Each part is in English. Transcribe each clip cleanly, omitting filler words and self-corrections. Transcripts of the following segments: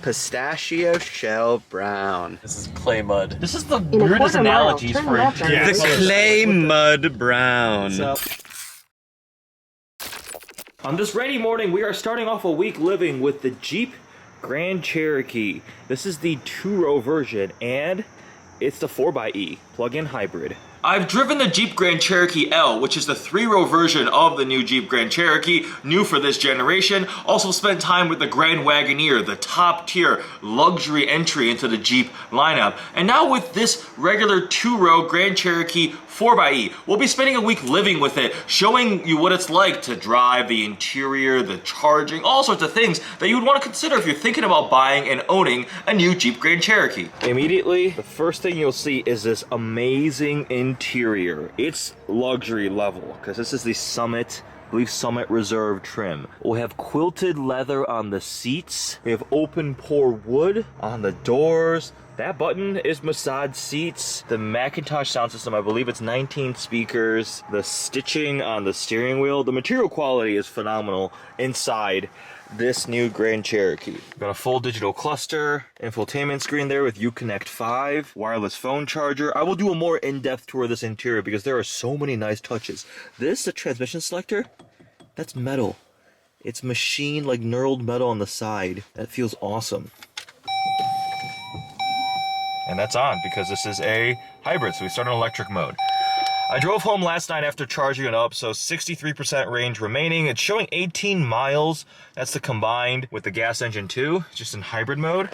Pistachio shell brown. This is clay mud. This is the weirdest analogies for The clay mud brown. On this rainy morning, we are starting off a week living with the Jeep Grand Cherokee. This is the 2-row version, and it's the 4xe plug-in hybrid. I've driven the Jeep Grand Cherokee L, which is the 3-row version of the new Jeep Grand Cherokee, new for this generation. Also spent time with the Grand Wagoneer, the top-tier luxury entry into the Jeep lineup. And now with this regular 2-row Grand Cherokee 4xe, we'll be spending a week living with it, showing you what it's like to drive, the interior, the charging, all sorts of things that you would want to consider if you're thinking about buying and owning a new Jeep Grand Cherokee. Immediately, the first thing you'll see is this amazing interior. It's luxury level, because this is the Summit, I believe Summit Reserve trim. We have quilted leather on the seats. We have open pore wood on the doors. That button is massage seats. The Macintosh sound system, I believe it's 19 speakers. The stitching on the steering wheel. The material quality is phenomenal inside this new Grand Cherokee. We've got a full digital cluster, infotainment screen there with Uconnect 5, wireless phone charger. I will do a more in-depth tour of this interior because there are so many nice touches. This, the transmission selector, that's metal. It's machined like knurled metal on the side. That feels awesome. And that's on because this is a hybrid, so we start in electric mode. I drove home last night after charging it up, so 63% range remaining. It's showing 18 miles. That's the combined with the gas engine too, just in hybrid mode.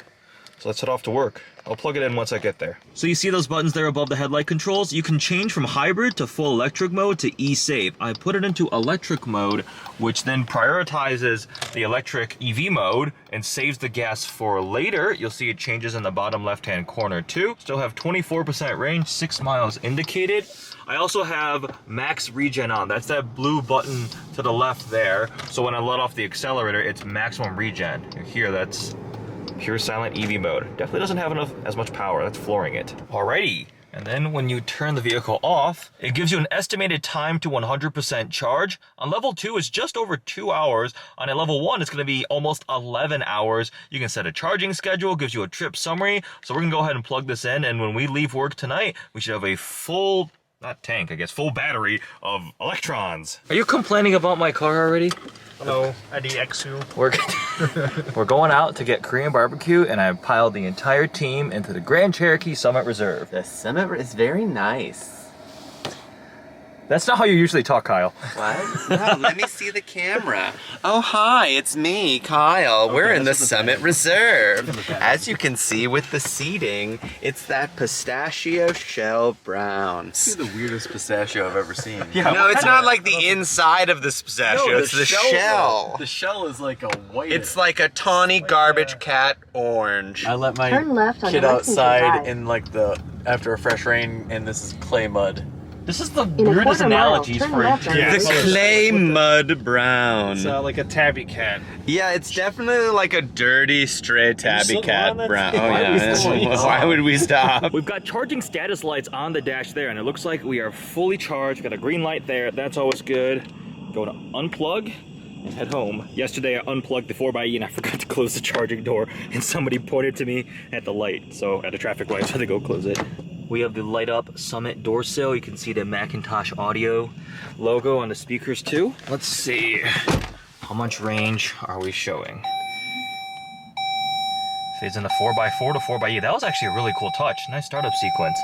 So let's head off to work. I'll plug it in once I get there. So you see those buttons there above the headlight controls? You can change from hybrid to full electric mode to e-save. I put it into electric mode, which then prioritizes the electric EV mode and saves the gas for later. You'll see it changes in the bottom left-hand corner too. Still have 24% range, 6 miles indicated. I also have max regen on. That's that blue button to the left there. So when I let off the accelerator, it's maximum regen. Here, that's pure silent EV mode. Definitely doesn't have as much power. That's flooring it. Alrighty. And then when you turn the vehicle off, it gives you an estimated time to 100% charge. On level 2, it's just over 2 hours. On a level 1, it's going to be almost 11 hours. You can set a charging schedule, gives you a trip summary. So we're going to go ahead and plug this in. And when we leave work tonight, we should have a full, not tank, I guess, full battery of electrons. Are you complaining about my car already? Hello, EddieX. We're going out to get Korean barbecue, and I piled the entire team into the Grand Cherokee Summit Reserve. The Summit is very nice. That's not how you usually talk, Kyle. What? No, let me see the camera. Oh, hi, it's me, Kyle. We're in the Summit Reserve. As you can see with the seating, it's that pistachio shell brown. This is the weirdest pistachio I've ever seen. Yeah, no, it's not like the inside of this pistachio, No, it's the shell. The shell is like a white. It's like a tawny garbage cat orange. I let my Turn left on kid Lexington outside Drive. in like after a fresh rain, and this is clay mud. This is the In a weirdest quarter mile, analogies turn for left on The clay mud brown. It's like a tabby cat. Yeah, it's definitely like a dirty, stray tabby still cat on that brown. thing? Oh Why yeah, are we still on? why would we stop? We've got charging status lights on the dash there, and it looks like we are fully charged. We've got a green light there. That's always good. Go to unplug and head home. Yesterday I unplugged the 4xe and I forgot to close the charging door, and somebody pointed to me at the light, so at a traffic light, so I had to go close it. We have the light up Summit door sill. You can see the Macintosh audio logo on the speakers too. Let's see, how much range are we showing? Fades into 4x4 to 4xe. That was actually a really cool touch. Nice startup sequence.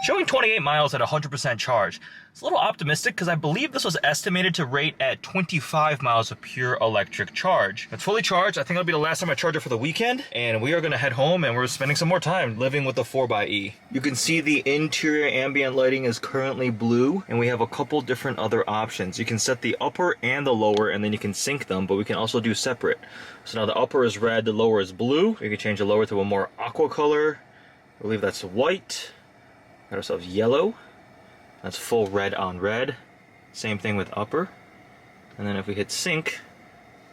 Showing 28 miles at 100% charge. It's a little optimistic because I believe this was estimated to rate at 25 miles of pure electric charge. It's fully charged. I think it'll be the last time I charge it for the weekend. And we are going to head home, and we're spending some more time living with the 4xe. You can see the interior ambient lighting is currently blue, and we have a couple different other options. You can set the upper and the lower, and then you can sync them, but we can also do separate. So now the upper is red, the lower is blue. We can change the lower to a more aqua color. I believe that's white. Got ourselves yellow. That's full red on red. Same thing with upper. And then if we hit sync,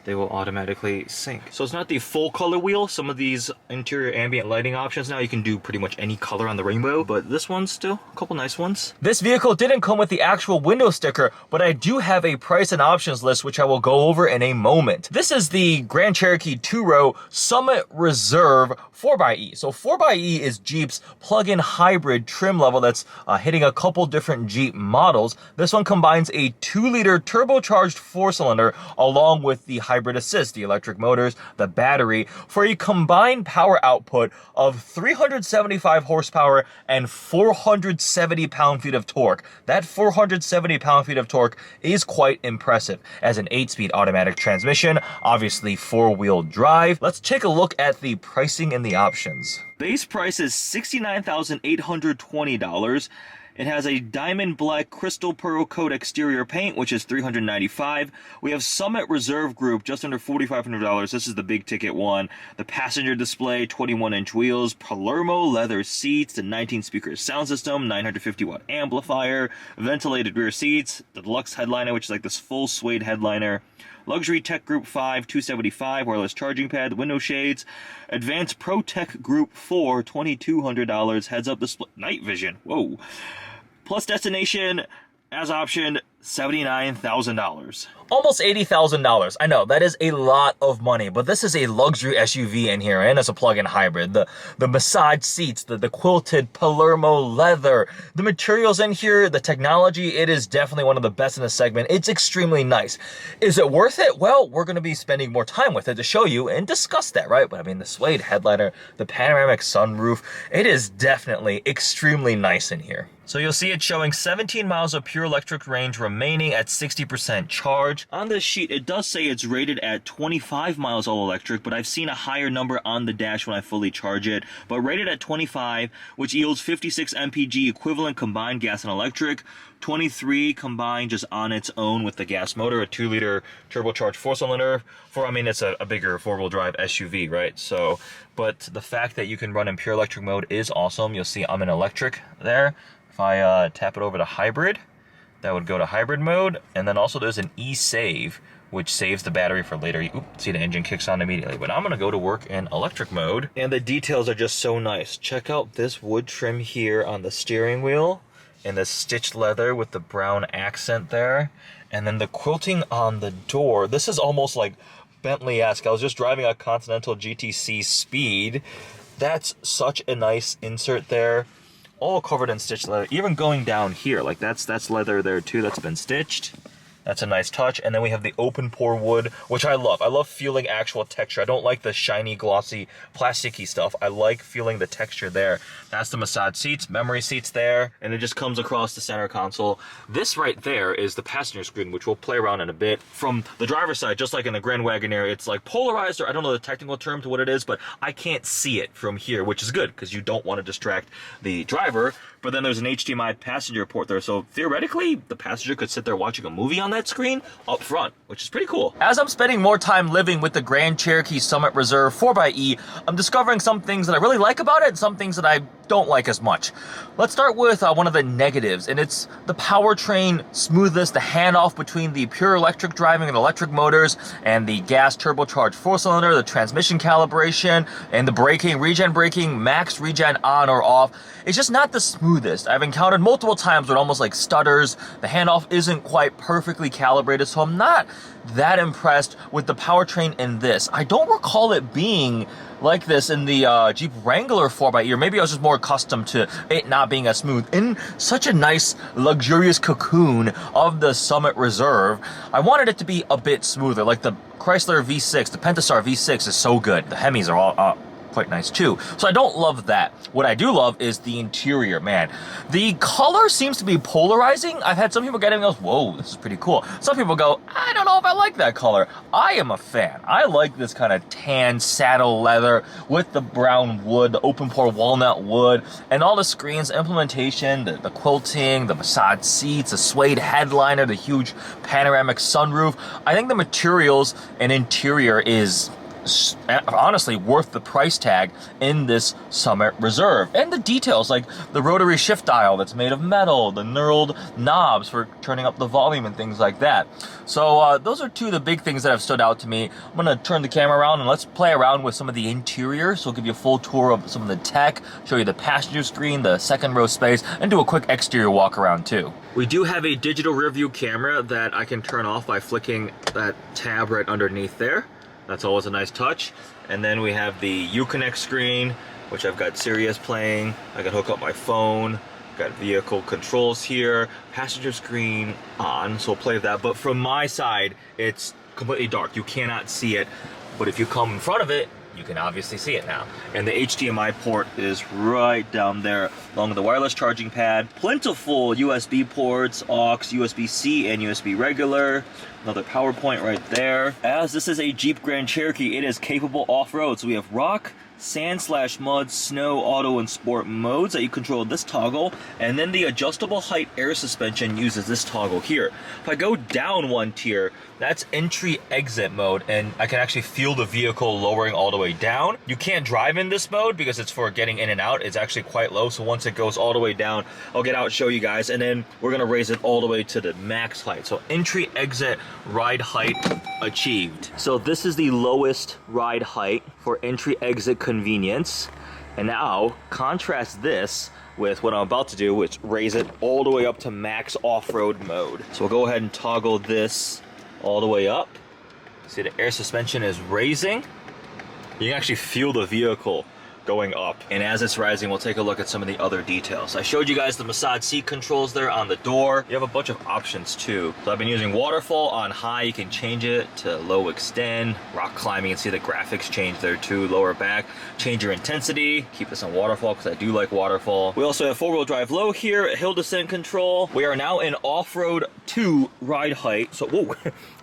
they will automatically sync. So it's not the full color wheel. Some of these interior ambient lighting options now, you can do pretty much any color on the rainbow, but this one's still a couple nice ones. This vehicle didn't come with the actual window sticker, but I do have a price and options list, which I will go over in a moment. This is the Grand Cherokee 2-row Summit Reserve 4xe. So 4xe is Jeep's plug-in hybrid trim level that's hitting a couple different Jeep models. This one combines a 2-liter turbocharged 4-cylinder along with the hybrid assist, the electric motors, the battery, for a combined power output of 375 horsepower and 470 pound-feet of torque. That 470 pound-feet of torque is quite impressive as an 8-speed automatic transmission, obviously 4-wheel drive. Let's take a look at the pricing and the options. Base price is $69,820. It has a diamond black crystal pearl coat exterior paint, which is $395. We have Summit Reserve Group, just under $4,500. This is the big ticket one. The passenger display, 21-inch wheels, Palermo leather seats, the 19-speaker sound system, 950-watt amplifier, ventilated rear seats, the deluxe headliner, which is like this full suede headliner. Luxury Tech Group 5, $275, wireless charging pad, window shades. Advanced Pro Tech Group 4, $2,200, heads-up display, night vision, whoa. Plus destination, as optioned, $79,000. Almost $80,000. I know, that is a lot of money, but this is a luxury SUV in here, and it's a plug-in hybrid. The massage seats, the quilted Palermo leather, the materials in here, the technology, it is definitely one of the best in the segment. It's extremely nice. Is it worth it? Well, we're going to be spending more time with it to show you and discuss that, right? But I mean, the suede headliner, the panoramic sunroof, it is definitely extremely nice in here. So you'll see it showing 17 miles of pure electric range remaining at 60% charge. On this sheet, it does say it's rated at 25 miles all electric, but I've seen a higher number on the dash when I fully charge it. But rated at 25, which yields 56 mpg equivalent combined gas and electric, 23 combined just on its own with the gas motor, a 2-liter turbocharged 4-cylinder. I mean, it's a bigger 4-wheel drive SUV, right? So, but the fact that you can run in pure electric mode is awesome. You'll see I'm in electric there. If I tap it over to hybrid, that would go to hybrid mode. And then also there's an e-save, which saves the battery for later. Oop, see, the engine kicks on immediately. But I'm gonna go to work in electric mode. And the details are just so nice. Check out this wood trim here on the steering wheel and the stitched leather with the brown accent there. And then the quilting on the door. This is almost like Bentley-esque. I was just driving a Continental GTC Speed. That's such a nice insert there. All covered in stitched leather. Even going down here, like that's leather there too, that's been stitched. That's a nice touch. And then we have the open pore wood, which I love. I love feeling actual texture. I don't like the shiny, glossy, plasticky stuff. I like feeling the texture there. That's the massage seats, memory seats there, and it just comes across the center console. This right there is the passenger screen, which we'll play around in a bit. From the driver's side, just like in the Grand Wagoneer, it's like polarized, or I don't know the technical term to what it is, but I can't see it from here, which is good, because you don't want to distract the driver. But then there's an HDMI passenger port there, so theoretically, the passenger could sit there watching a movie on that screen up front, which is pretty cool. As I'm spending more time living with the Grand Cherokee Summit Reserve 4xe, I'm discovering some things that I really like about it and some things that I don't like as much. Let's start with one of the negatives, and it's the powertrain smoothness, the handoff between the pure electric driving and electric motors and the gas turbocharged 4-cylinder, the transmission calibration, and the braking, regen braking, max regen on or off. It's just not the smoothest. I've encountered multiple times where it almost like stutters. The handoff isn't quite perfectly calibrated, so I'm not that impressed with the powertrain in this. I don't recall it being like this in the Jeep Wrangler 4xe, or maybe I was just more accustomed to it not being as smooth. In such a nice, luxurious cocoon of the Summit Reserve, I wanted it to be a bit smoother, like the Chrysler V6, the Pentastar V6 is so good. The Hemis are all quite nice too. So I don't love that. What I do love is the interior, man. The color seems to be polarizing. I've had some people get in and go, whoa, this is pretty cool. Some people go, I don't know if I like that color. I am a fan. I like this kind of tan saddle leather with the brown wood, the open pore walnut wood, and all the screens, implementation, the quilting, the massage seats, the suede headliner, the huge panoramic sunroof. I think the materials and interior is honestly worth the price tag in this Summit Reserve. And the details, like the rotary shift dial that's made of metal, the knurled knobs for turning up the volume and things like that. So those are two of the big things that have stood out to me. I'm gonna turn the camera around and let's play around with some of the interior. So I'll give you a full tour of some of the tech, show you the passenger screen, the second row space, and do a quick exterior walk around too. We do have a digital rear view camera that I can turn off by flicking that tab right underneath there. That's always a nice touch. And then we have the Uconnect screen, which I've got Sirius playing. I can hook up my phone. Got vehicle controls here. Passenger screen on, so we'll play with that. But from my side, it's completely dark. You cannot see it. But if you come in front of it, you can obviously see it now. And the HDMI port is right down there along with the wireless charging pad. Plentiful USB ports, aux, USB-C, and USB regular. Another power point right there. As this is a Jeep Grand Cherokee, it is capable off-road. So we have rock, sand/mud, snow, auto, and sport modes that you control with this toggle. And then the adjustable height air suspension uses this toggle here. If I go down one tier, that's entry exit mode, and I can actually feel the vehicle lowering all the way down. You can't drive in this mode because it's for getting in and out. It's actually quite low, so once it goes all the way down, I'll get out and show you guys, and then we're gonna raise it all the way to the max height. So entry exit ride height achieved. So this is the lowest ride height for entry exit convenience. And now contrast this with what I'm about to do, which raise it all the way up to max off-road mode. So we'll go ahead and toggle this all the way up. See, the air suspension is raising. You can actually feel the vehicle going up. And as it's rising, we'll take a look at some of the other details. I showed you guys the massage seat controls there on the door. You have a bunch of options too. So I've been using waterfall on high. You can change it to low extend. Rock climbing, and see the graphics change there too. Lower back, change your intensity. Keep this on waterfall because I do like waterfall. We also have 4-wheel drive low here, hill descent control. We are now in off-road 2 ride height. So whoa,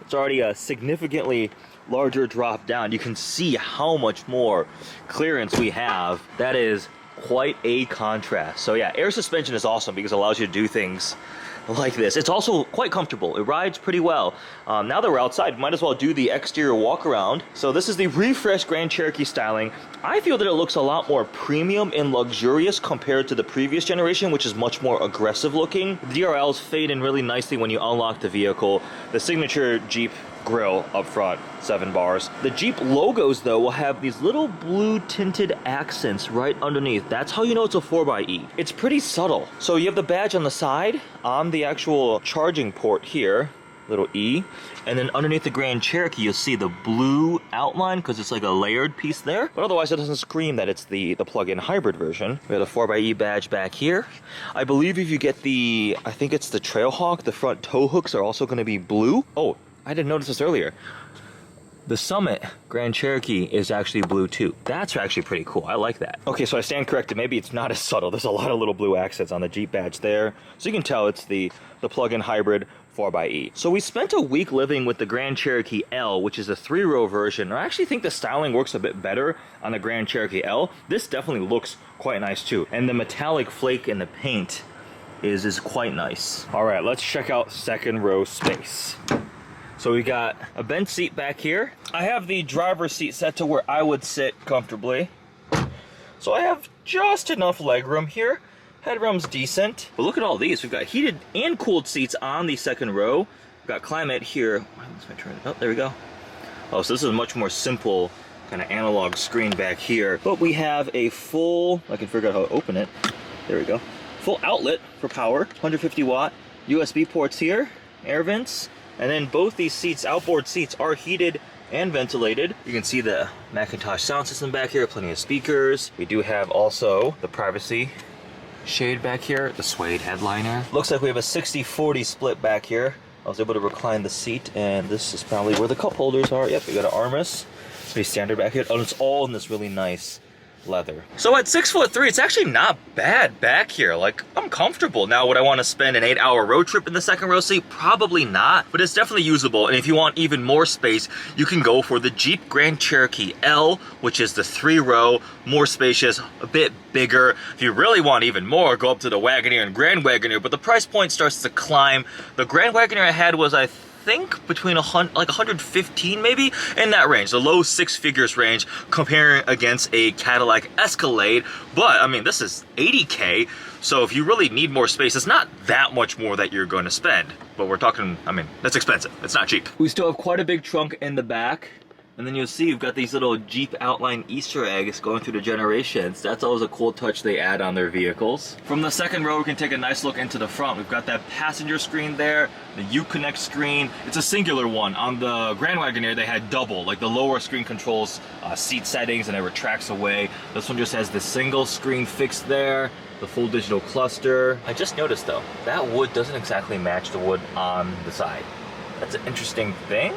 it's already a significantly larger drop down. You can see how much more clearance we have. That is quite a contrast. So yeah, air suspension is awesome because it allows you to do things like this. It's also quite comfortable. It rides pretty well. Now that we're outside, might as well do the exterior walk around. So this is the refreshed Grand Cherokee styling. I feel that it looks a lot more premium and luxurious compared to the previous generation, which is much more aggressive looking. The DRLs fade in really nicely when you unlock the vehicle. The signature Jeep grille up front, 7 bars. The Jeep logos though will have these little blue tinted accents right underneath. That's how you know it's a 4xe. It's pretty subtle. So you have the badge on the side, on the actual charging port here, little E, and then underneath the Grand Cherokee you'll see the blue outline because it's like a layered piece there, but otherwise it doesn't scream that it's the plug-in hybrid version. We have the 4xe badge back here. I believe if you get the, I think it's the Trailhawk, the front tow hooks are also going to be blue. Oh, I didn't notice this earlier. The Summit Grand Cherokee is actually blue too. That's actually pretty cool. I like that. Okay, so I stand corrected. Maybe it's not as subtle. There's a lot of little blue accents on the Jeep badge there. So you can tell it's the plug-in hybrid 4xe. So we spent a week living with the Grand Cherokee L, which is a 3-row version. I actually think the styling works a bit better on the Grand Cherokee L. This definitely looks quite nice too. And the metallic flake in the paint is quite nice. All right, let's check out second row space. So we got a bench seat back here. I have the driver's seat set to where I would sit comfortably. So I have just enough legroom here. Headroom's decent. But look at all these. We've got heated and cooled seats on the second row. We've got climate here. Let's turn it. Oh, there we go. Oh, so this is a much more simple kind of analog screen back here. But we have a full, I can figure out how to open it. There we go. Full outlet for power, 150 watt. USB ports here, air vents. And then both these seats, outboard seats, are heated and ventilated. You can see the Macintosh sound system back here, plenty of speakers. We do have also the privacy shade back here, the suede headliner. Looks like we have a 60-40 split back here. I was able to recline the seat, and this is probably where the cup holders are. Yep, we got an armrest. It's pretty standard back here. Oh, it's all in this really nice leather. So at 6'3", it's actually not bad back here. Like, I'm comfortable. Now, would I want to spend an 8-hour road trip in the second row seat? Probably not, but it's definitely usable. And if you want even more space, you can go for the Jeep Grand Cherokee L, which is the 3-row, more spacious, a bit bigger. If you really want even more, go up to the Wagoneer and Grand Wagoneer, but the price point starts to climb. The Grand Wagoneer I had was, I think between like 115 maybe, in that range, the low six figures range, comparing against a Cadillac Escalade. But I mean, this is 80K, so if you really need more space, it's not that much more that you're going to spend. But we're talking, I mean, that's expensive. It's not cheap. We still have quite a big trunk in the back. And then you'll see you've got these little Jeep outline Easter eggs going through the generations. That's always a cool touch they add on their vehicles. From the second row, we can take a nice look into the front. We've got that passenger screen there, the Uconnect screen. It's a singular one. On the Grand Wagoneer, they had double, like the lower screen controls seat settings and it retracts away. This one just has the single screen fixed there, the full digital cluster. I just noticed though, that wood doesn't exactly match the wood on the side. That's an interesting thing.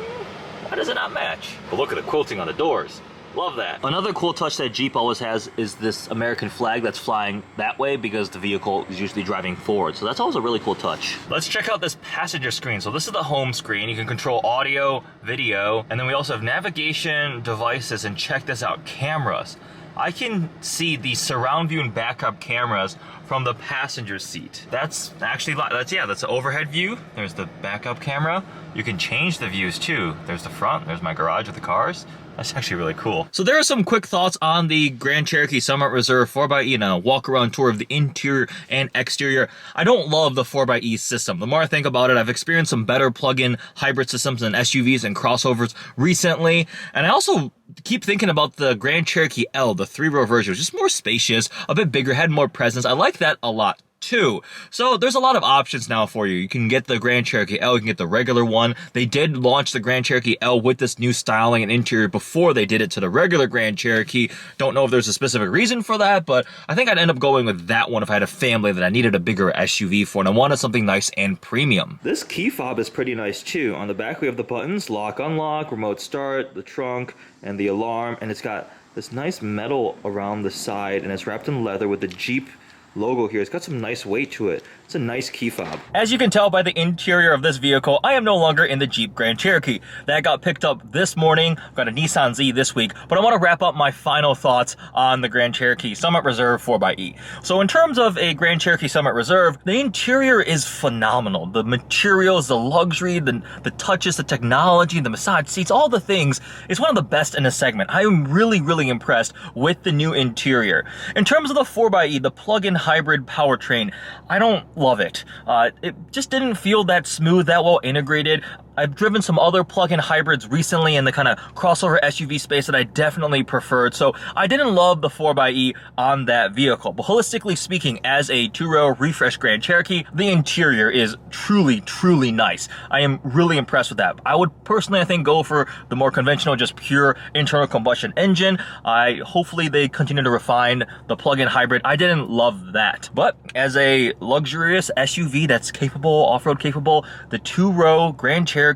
Why does it not match? But look at the quilting on the doors. Love that. Another cool touch that Jeep always has is this American flag that's flying that way because the vehicle is usually driving forward. So that's always a really cool touch. Let's check out this passenger screen. So this is the home screen. You can control audio, video, and then we also have navigation, devices, and check this out, cameras. I can see the surround view and backup cameras from the passenger seat. That's actually, that's an overhead view. There's the backup camera. You can change the views too. There's the front, there's my garage with the cars. That's actually really cool. So there are some quick thoughts on the Grand Cherokee Summit Reserve 4xe and a walk around tour of the interior and exterior. I don't love the 4xe system. The more I think about it, I've experienced some better plug-in hybrid systems and SUVs and crossovers recently. And I also keep thinking about the Grand Cherokee L, the 3-row version, which is more spacious, a bit bigger, had more presence. I like that a lot too. So there's a lot of options now for you. You can get the Grand Cherokee L, you can get the regular one. They did launch the Grand Cherokee L with this new styling and interior before they did it to the regular Grand Cherokee. Don't know if there's a specific reason for that, but I think I'd end up going with that one if I had a family that I needed a bigger SUV for and I wanted something nice and premium. This key fob is pretty nice too. On the back we have the buttons, lock, unlock, remote start, the trunk, and the alarm, and it's got this nice metal around the side and it's wrapped in leather with the Jeep logo here. It's got some nice weight to it. It's a nice key fob. As you can tell by the interior of this vehicle, I am no longer in the Jeep Grand Cherokee. That got picked up this morning. I've got a Nissan Z this week, but I want to wrap up my final thoughts on the Grand Cherokee Summit Reserve 4xe. So in terms of a Grand Cherokee Summit Reserve, the interior is phenomenal. The materials, the luxury, the touches, the technology, the massage seats, all the things. It's one of the best in the segment. I am really, really impressed with the new interior. In terms of the 4xe, the plug-in hybrid powertrain, I don't love it. It just didn't feel that smooth, that well integrated. I've driven some other plug-in hybrids recently in the kind of crossover SUV space that I definitely preferred, so I didn't love the 4xe on that vehicle. But holistically speaking, as a 2-row refreshed Grand Cherokee, the interior is truly, truly nice. I am really impressed with that. I would personally, I think, go for the more conventional, just pure internal combustion engine. Hopefully they continue to refine the plug-in hybrid. I didn't love that. But as a luxurious SUV that's capable, off-road capable, the 2-row Grand Cherokee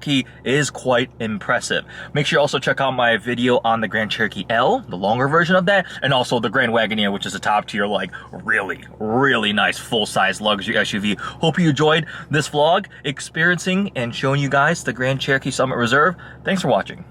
is quite impressive. Make sure you also check out my video on the Grand Cherokee L, the longer version of that, and also the Grand Wagoneer, which is a top tier, like really, really nice full-size luxury SUV. Hope you enjoyed this vlog, experiencing and showing you guys the Grand Cherokee Summit Reserve. Thanks for watching.